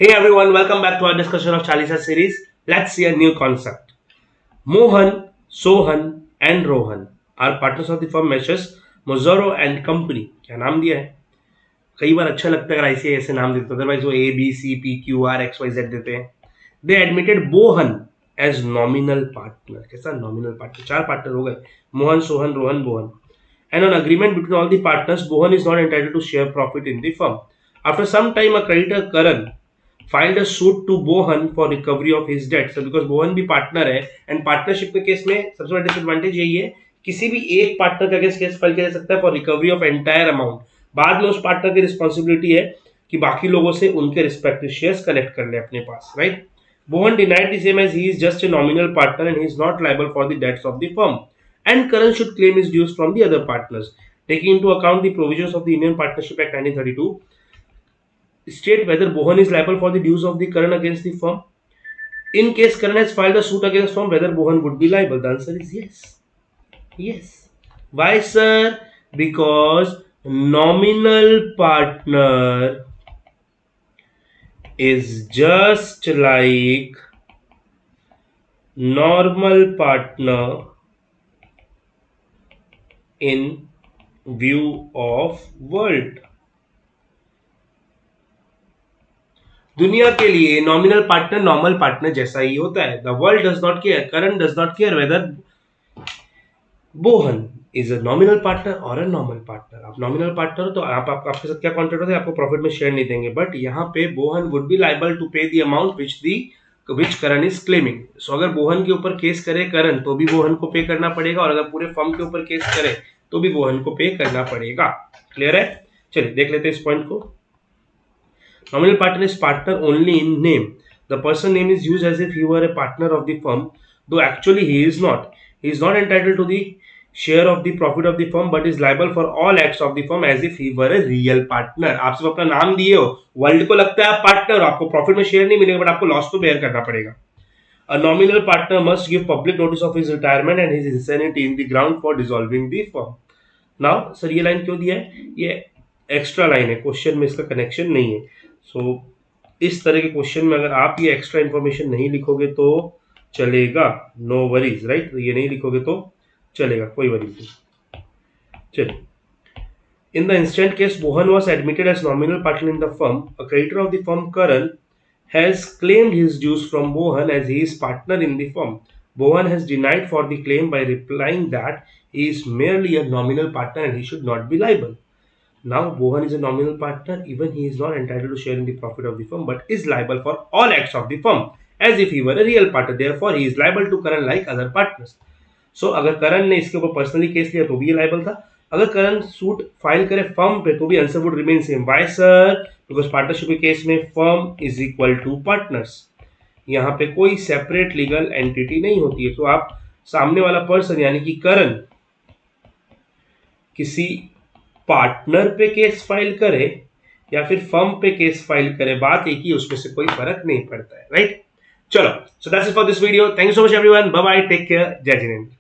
Hey everyone, welcome back to our discussion of Chalisa series. Let's see a new concept. Mohan, Sohan and Rohan are partners of the firm Meshes Mozzaro and Company. क्या नाम दिया है? कई बार अच्छा लगता है अगर ऐसे ऐसे नाम देते, अदरवाइज वो A B C P Q R X Y Z देते हैं. They admitted Bohan as nominal partner. कैसा नॉमिनल पार्टनर? चार पार्टनर हो गए, Mohan Sohan Rohan Bohan. And on agreement between all the partners, Bohan is not entitled to share profit in the firm. After some time, a creditor Karan filed a suit to Bohan for recovery of his debt. So because Bohan भी partner है and partnership के case में सबसे बड़ा disadvantage यही है, किसी भी एक पार्टनर के अगेंस्ट केस फाइल किया जा सकता है for recovery of entire amount. बाद में उस पार्टनर की रिस्पॉन्सिबिलिटी है कि बाकी लोगों से उनके रिस्पेक्टिव शेयर्स कलेक्ट कर ले अपने पास, right. Bohan denied the same as he is just a nominal partner and he is not liable for the debts of the firm. And Karan should claim his dues from the other partners. Taking into account the provisions of the Indian Partnership Act 1932, state whether Bohan is liable for the dues of the Karan against the firm. In case Karan has filed a suit against firm, whether Bohan would be liable. The answer is yes. Yes. Why, sir? Because nominal partner is just like normal partner in view of world. दुनिया के लिए nominal partner normal partner जैसा ही होता है. The world does not care, current does not care whether Bohn is a nominal partner और a normal partner. आप nominal partner हो तो आपके साथ क्या कॉन्ट्रैक्ट होता है, आपको प्रॉफिट में शेयर नहीं देंगे. बट यहाँ पे Bohan would be liable to pay the amount which Karan is claiming. So अगर बोहन के ऊपर केस करे करण तो भी बोहन को पे करना पड़ेगा, और अगर पूरे फर्म के ऊपर केस करे तो भी बोहन को पे करना पड़ेगा. क्लियर है? चलिए देख लेते हैं इस पॉइंट को. Nominal partner is partner only in name. The person name is used as if he were a partner of the firm, though actually he is not. He is not entitled to the share of the profit of the firm, but is liable for all acts of the firm as if he were a real partner. आप सिर्फ अपना नाम दिए हो, world को लगता है आप पार्टनर, आपको प्रॉफिट में शेयर नहीं मिलेगा, बट आपको लॉस तो बेयर करना पड़ेगा. A nominal partner must give public notice of his retirement and his insanity in the ground for dissolving the firm. Now, sir ये लाइन क्यों दिया है? ये एक्स्ट्रा लाइन है, क्वेश्चन में इसका कनेक्शन नहीं है. सो इस तरह के क्वेश्चन में अगर आप ये एक्स्ट्रा इन्फॉर्मेशन नहीं लिखोगे तो चलेगा, नो वरीज, राइट. ये नहीं लिखोगे तो चलेगा, कोई वरीज नहीं. चलिए, इन द इंस्टेंट केस बोहन was admitted as nominal partner in the firm. A creditor of the firm Karan has claimed his dues from Bohan as he is partner in the firm. Bohan has denied for the claim by replying that he is merely a nominal partner and he should not be liable. Now Bohan is a nominal partner, even he is not entitled to share in the profit of the firm, but is liable for all acts of the firm as if he were a real partner. Therefore, he is liable to Karan like other partners. So अगर करण ने इसके ऊपर personally case लिया तो भी ये liable था. अगर करण सूट फाइल करे फर्म पे तो भी answer would remain same. Why sir? Because partnership के केस में firm is equal to partners. यहाँ पे कोई सेपरेट लीगल एंटिटी नहीं होती है. तो आप सामने वाला पर्सन यानी कि करण किसी पार्टनर पे केस फाइल करे या फिर फर्म पे केस फाइल करे, बात एक ही, उसमें से कोई फर्क नहीं पड़ता है, राइट. चलो, so that's it for this video. Thank you so much everyone. Bye bye, take care, Jai Jinendra.